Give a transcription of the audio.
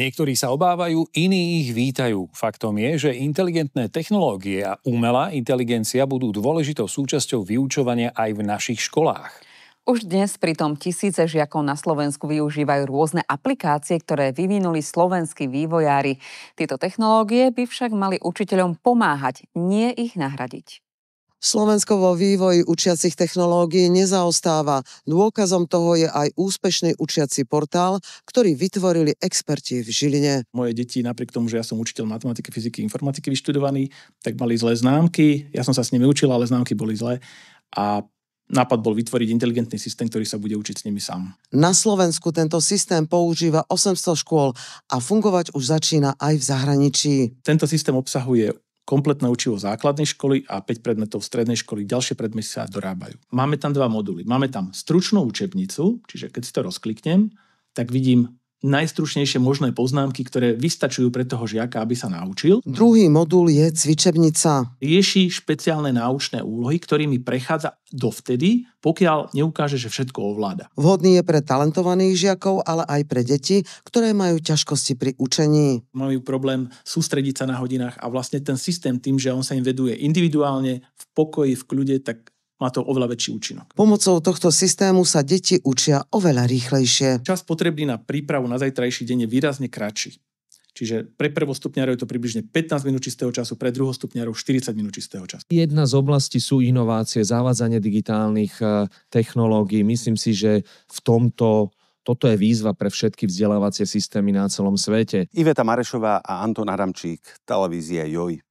Niektorí sa obávajú, iní ich vítajú. Faktom je, že inteligentné technológie a umelá inteligencia budú dôležitou súčasťou vyučovania aj v našich školách. Už dnes pritom tisíce žiakov na Slovensku využívajú rôzne aplikácie, ktoré vyvinuli slovenskí vývojári. Tieto technológie by však mali učiteľom pomáhať, nie ich nahradiť. Slovensko vo vývoji učiacich technológií nezaostáva. Dôkazom toho je aj úspešný učiaci portál, ktorý vytvorili experti v Žiline. Moje deti, napriek tomu, že ja som učiteľ matematiky, fyziky, informatiky vyštudovaný, tak mali zlé známky. Ja som sa s nimi učil, ale známky boli zlé. A nápad bol vytvoriť inteligentný systém, ktorý sa bude učiť s nimi sám. Na Slovensku tento systém používa 800 škôl a fungovať už začína aj v zahraničí. Tento systém obsahuje kompletné učivo základnej školy a 5 predmetov strednej školy. Ďalšie predmety sa dorábajú. Máme tam 2 moduly. Máme tam stručnú učebnicu, čiže keď si to rozkliknem, tak vidím najstručnejšie možné poznámky, ktoré vystačujú pre toho žiaka, aby sa naučil. Druhý modul je cvičebnica. Rieši špeciálne náučné úlohy, ktorými prechádza dovtedy, pokiaľ neukáže, že všetko ovláda. Vhodný je pre talentovaných žiakov, ale aj pre deti, ktoré majú ťažkosti pri učení. Majú problém sústrediť sa na hodinách a vlastne ten systém tým, že on sa im veduje individuálne, v pokoji, v kľude, tak má to oveľa väčší účinok. Pomocou tohto systému sa deti učia oveľa rýchlejšie. Čas potrebný na prípravu na zajtrajší deň je výrazne kratší. Čiže pre prvostupňarov je to približne 15 minút čistého času, pre druhostupňarov 40 minút čistého času. Jedna z oblastí sú inovácie, zavádzanie digitálnych technológií. Myslím si, že v toto je výzva pre všetky vzdelávacie systémy na celom svete. Iveta Marešová a Anton Adamčík, televízia JOJ.